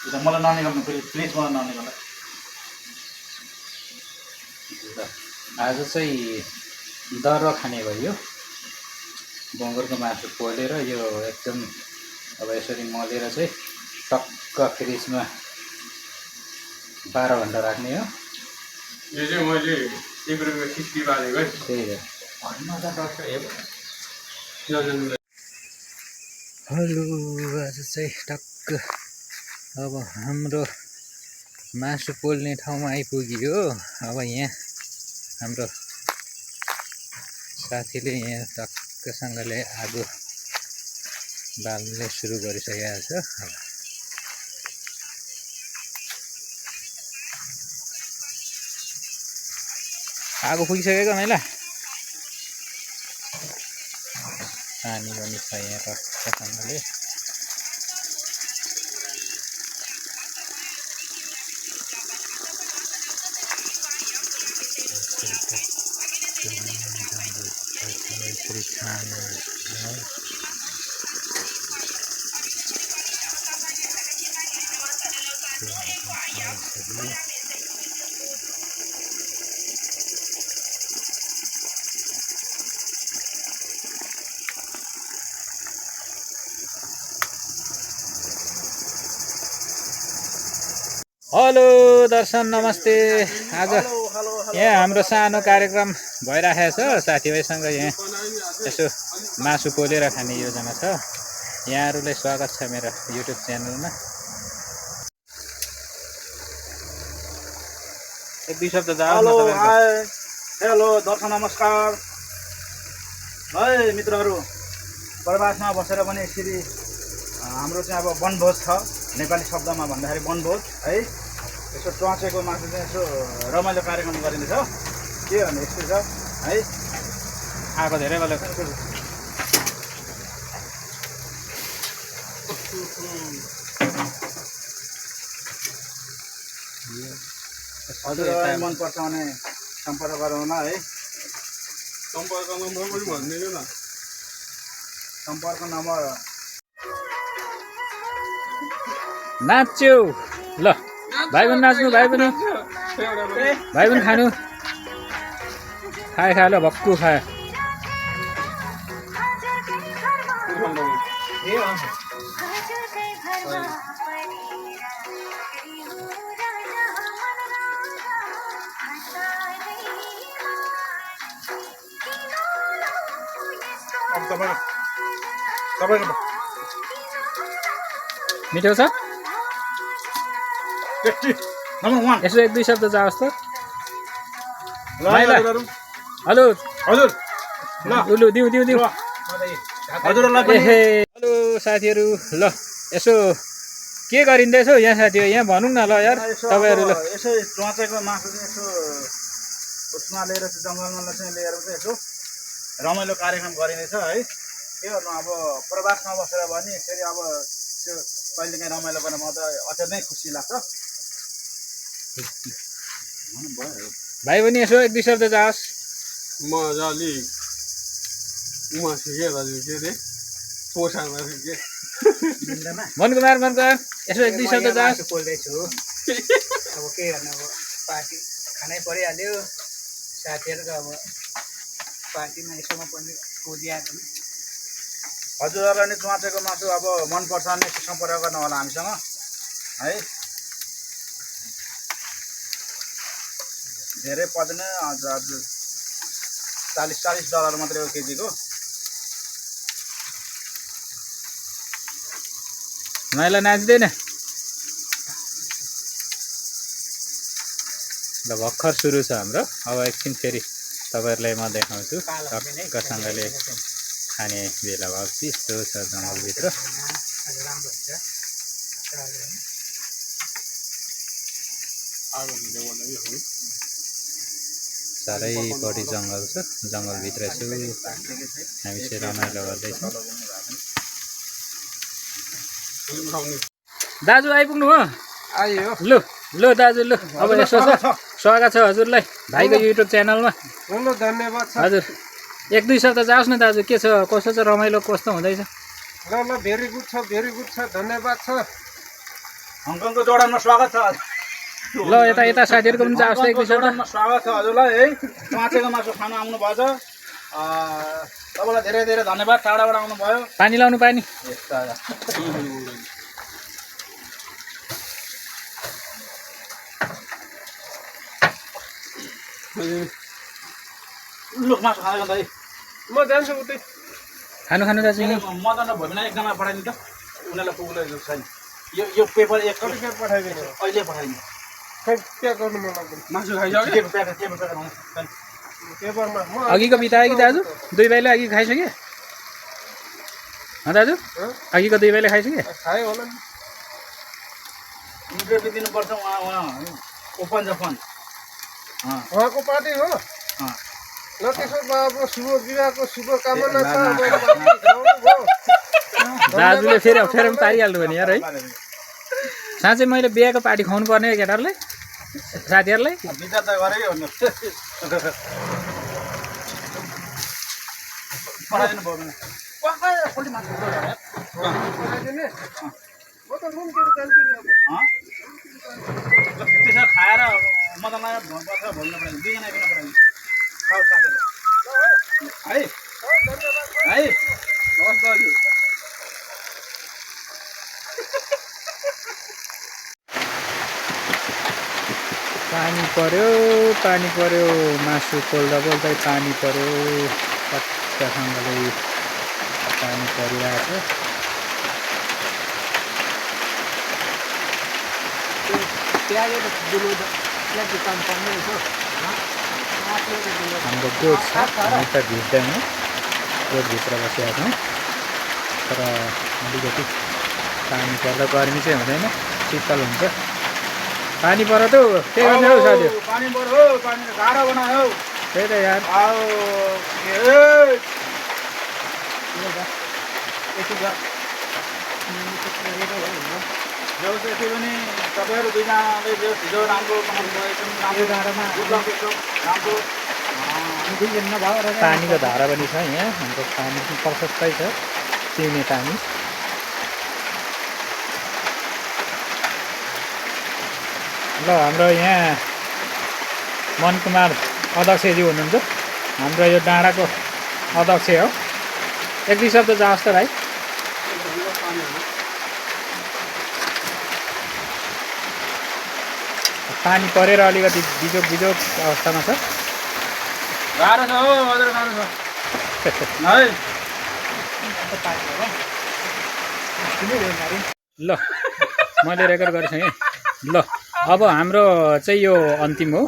त्यो मलाई ननिकाल्नु प्लिज मलाई ननिकाल्नु। आज चाहिँ दर्रो खाने भयो। बङ्गुरको मासु पोलेर यो एकदम अब यसरी मलेर चाहिँ टक्क फ्रिजमा 12 घन्टा राख्ने हो। यो चाहिँ मैले 1 रुपियाँ खिच्की बालेको है। त्यही हो। हेलो, आज चाहिँ टक्क अब हाम्रो मासु पोल्ने ठाउँमा आइपुग्यो। अब यहाँ हाम्रो साथीले यहाँ टक्कसँगले आगो बाल्ने सुरु गरिसकेको छ। आगो फुकिसकेको मैला पानी पनि छ यहाँ टक्कसँगले। हेलो दर्शन, नमस्ते। आज यहाँ हाम्रो सानो कार्यक्रम भइराखेको छ। साथीभाइसँग यहाँ यसो मासु पोलेर खाने योजना छ। यहाँहरूलाई स्वागत छ मेरो युट्युब च्यानलमा। एक दुई शब्द हेलो हाई हेलो दर्शन नमस्कार। है मित्रहरू, प्रवासमा बसेर पनि यसरी हाम्रो चाहिँ अब वनभोज छ। नेपाली शब्दमा भन्दाखेरि वनभोज है। यसो ट्वाचेको मासु चाहिँ यसो रमाइलो कार्यक्रम गरिँदैछ। के भन्ने यस्तो छ है। आएको धेरै बेला हजुरलाई मनपर्छ भने सम्पर्क गरौँ न है। सम्पर्क नम्बर पनि भनिदिनु न। सम्पर्क नम्बर नाच्यो ल भाइ पनि नाच्नु, भाइ पनि खानु। खायो ल भक्कु खायो। मिठो छ। यसो एक दुई शब्द जाओस् त। हेलो हजुर लु दिउ दिउ दिउ। हजुरलाई पनि हेलो साथीहरू, ल यसो के गरिँदैछ यहाँ साथीहरू? यहाँ भनौँ न ल यार तपाईँहरू। ल यसो ट्वाचेको मासु चाहिँ यसो उसमा लिएर चाहिँ जङ्गलमा चाहिँ लिएर चाहिँ यसो रमाइलो कार्यक्रम गरिँदैछ है। के गर्नु अब प्रवासमा बसेर भने फेरि अब त्यो कहिलेकाहीँ रमाइलो गर्न मलाई त अझै नै खुसी लाग्छ। भाइ पनि यसो एक दुई शब्द जाओस्। मजाले के दाजु के अरे पोसामा के मनकुमार यसो एक दुई शब्द जाओस्। बोल्दैछु अब के गर्नु, अब पार्टी खानै परिहाल्यो। साथीहरूको अब पार्टीमा यसोमा पनि कुदिआएको। हजुरहरूलाई नि ट्वाचेको मासु अब मनपर्छ भने सम्पर्क गर्नु होला हामीसँग है। धेरै पर्दैन, हजुर $40 मात्रै हो केजीको। मैला नाच्दैन ल। भर्खर सुरु छ हाम्रो। अब एकछिन फेरि तपाईँहरूलाई म देखाउँछु टक्कसँगले खाने बेला भएपछि। यस्तो छ जङ्गलभित्र। चारैपट्टि जङ्गल छ। जङ्गलभित्र छु, हामी चाहिँ रमाइलो गर्दैछौँ। दाजु आइपुग्नु हो? आयो लु ल दाजु, ल अब यसो छ। स्वागत छ हजुरलाई भाइको युट्युब च्यानलमा। ल धन्यवाद छ। हजुर एक दुई शब्द जाओस् न दाजु। के छ, कस्तो छ, रमाइलो कस्तो हुँदैछ? ल भेरी गुड छ, भेरी गुड छ, धन्यवाद छ। हङकङको जोडानमा स्वागत छ। ल यता यता साथीहरूको पनि जाओस् त एक दुईवटा। जोडानमा स्वागत छ हजुरलाई है। काँचेको मासु खान आउनु भएछ। तपाईँलाई धेरै धेरै धन्यवाद, टाढाबाट आउनुभयो। पानी लाउनु पानी। यस्ता लुक मासु खाँदै गर्दा है म जान्छु उतै। खानु खानु दाजु मदन र भोलिना एकजना पठाइदिनु त, उनीहरूलाई पुग्नु छैन। यो पेपर एक पठाइदिनु अहिले पठाइदिनु। खै के गर्नु मन लाग्दैन। मासु खाइसक्यो पेपर प्याकेट पेपर प्याकेट आउँछ। पेपरमा म अघिको बितायो कि दाजु? दुई भाइले अघि खाइसके दाजु? अघिको दुई भाइले खाइसके? खाएँ होला नि। इन्टरभ्यू दिनुपर्छ उहाँ ओपन जफन। उहाँको पार्टी हो। लकेश्वर बाबुको शुभ विवाहको शुभकामना छ। अब दाजुले फेरि अप्ठ्यारो पनि पारिहाल्नु भने यार है। साँच्चै मैले बिहाको पार्टी खुवाउनु पर्ने केटाहरूलाई साथीहरूलाई। विचार त गरेकै हो नि। पठाइदिनु भयो भने पोल्ट्री मासु पठाइदिने म त रुमतिर जान्छु नि अब। त्यसो खाएर मदनलाई पर्छ भोल्न पऱ्यो। दुईजना दिन पऱ्यो खाऊ साथीले है है। हवस् दाजु। पानी पर्यो मासु पोल्दा पोल्दै पानी पर्यो। पट्टसँगले पानी परिरहेको छ। हाम्रो गोठ छ, हामी त भिज्दैनौँ, गोठभित्र बसिरहेको छौँ। तर अलिकति पानी पर्दा गर्मी चाहिँ हुँदैन, शीतल हुन्छ। पानी पर त के गर्ने हौ साथी? पानी पर्यो पानी गाह्रो बनायो। त्यही त यार। यति पनि तपाईँहरू दुईजनाले हिजो राम्रो बनाउनु भएछ। राम्रो पानीको धारा पनि छ यहाँ। हाम्रो पानी पनि प्रशस्तै छ, पिउने पानी। ल हाम्रो यहाँ मनकुमार अध्यक्षजी हुनुहुन्छ, हाम्रो यो डाँडाको अध्यक्ष हो। एक दुई शब्द जाओस् त भाइ। पानी परेर अलिकति बिजोक अवस्थामा छ। गाह्रो छ हो हजुर, गाह्रो छ है। ल मैले रेकर्ड गरिसकेँ। ल अब हाम्रो चाहिँ यो अन्तिम हो।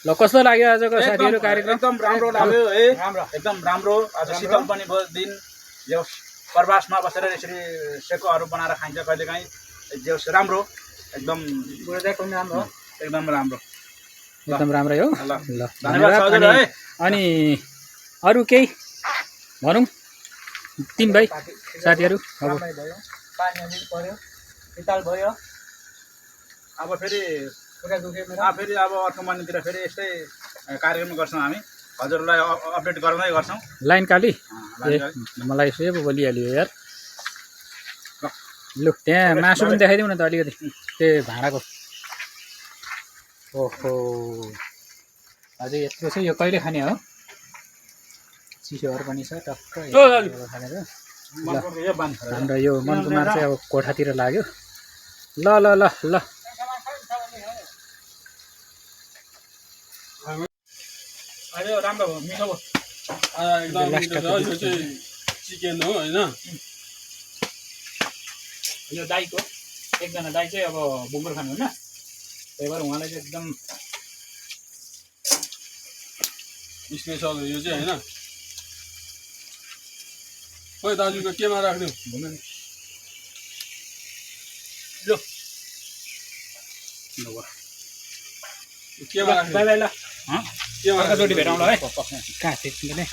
ल कस्तो लाग्यो आजको साथीहरू कार्यक्रम? एकदम राम्रो लाग्यो है। एकदम राम्रो। आज शीतल पनि भयो दिन। जो प्रवासमा बसेर यसरी सेकोहरू बनाएर खाइन्छ कहिलेकाहीँ। जो राम्रो एकदम राम्रो एकदम राम्रो एकदम राम्रै हो। ल ल धन्यवाद धन्यवाद। अनि अरू केही भनौँ? तिन भाइ साथीहरू अब पानी अलिक पर्यो, शीतल भयो। अब फेरि अब अर्को महिनातिर फेरि यस्तै कार्यक्रम गर्छौँ हामी। हजुरलाई अपडेट गराउँदै गर्छौँ। लाइन काली ए मलाई यसो पो बोलिहाल्यो यार। लु त्यहाँ मासु पनि देखाइदिउँ न त अलिकति त्यो भाँडाको। ओहो अझै यत्रो छ। यो कहिले खाने हो? चिसोहरू पनि छ टक्क खानेर। हाम्रो यो मनकुमार चाहिँ अब कोठातिर लाग्यो। ल ल ल ल अहिले राम्रो भयो, मिठो भयो। एकदम मिठो छ। यो चाहिँ चिकन हो होइन। यो दाईको एकजना दाई चाहिँ अब बुङ्गुर खानुहुन्न, त्यही भएर उहाँलाई चाहिँ एकदम स्पेसल हो यो चाहिँ होइन। खोइ दाजुको केमा राखिदिउँ? लु केमा राखिदिउँ? बाई बाई ल केमा अर्कोचोटि भेटौँला है। कहाँ थिच्ने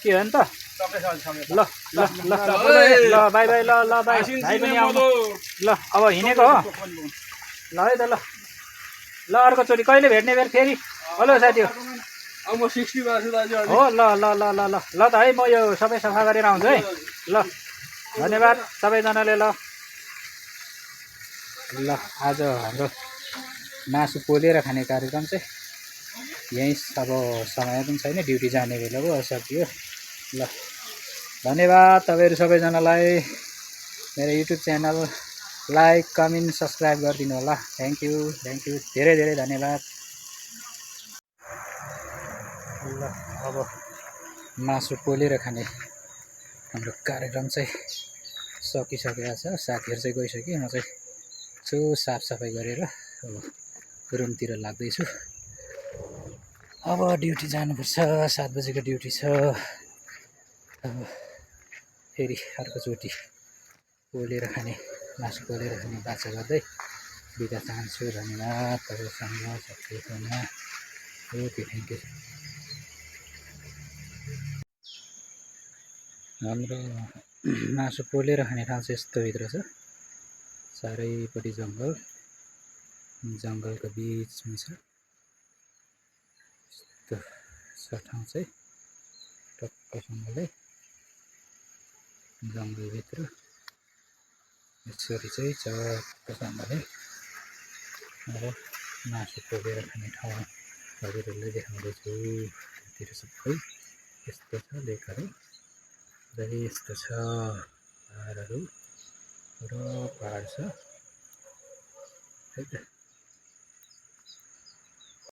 के हो नि त? ल ल ल ल बाई बाई। ल ल बाई भाइ पनि आउनु। ल अब हिँडेको हो। ल है त ल ल अर्कोचोटि कहिले भेट्ने बेर फेरि? हेलो साथी हो। अब म 60 भएको छु दाजु। हो ल ल ल ल ल ल त है। म यो सबै सफा गरेर आउँछु है। ल धन्यवाद सबैजनाले। ल ल आज हाम्रो मासु पोलेर खाने कार्यक्रम चाहिँ यहीँ अब समय पनि छैन, ड्युटी जाने बेला पो सकियो। ल धन्यवाद तपाईँहरू सबैजनालाई। मेरो YouTube channel like comment subscribe गरिदिनु होला। थ्याङ्क यू धेरै धेरै धन्यवाद। ल अब मासु पोलेर खाने हाम्रो कार्यक्रम चाहिँ सकिसकेको छ। साथीहरू चाहिँ गइसक्यो, म चाहिँ छु साफसफाइ गरेर अब रुमतिर लाग्दैछु। अब ड्युटी जानुपर्छ, 7 बजेको ड्युटी छ। अब फेरि अर्कोचोटि पोलेर खाने मासु पोलेर खाने बाचा गर्दै बिदा चाहन्छु। धन्यवाद तपाईँसँग सबैजना। Okay thank you. हाम्रो मासु पोलेर खाने ठाउँ चाहिँ यस्तो भित्र छ, चारैपट्टि जङ्गलको बिचमा छ। यस्तो छ ठाउँ चाहिँ टक्कसँगले जङ्गलभित्र यसरी चाहिँ चक्कसँगले अब मासु पोलेर खाने ठाउँ हजुरहरूलाई देखाउँदैछु। त्यतिर सबै यस्तो छ लेकहरू र यस्तो छ पाहाडहरू र पाहाड छ है त।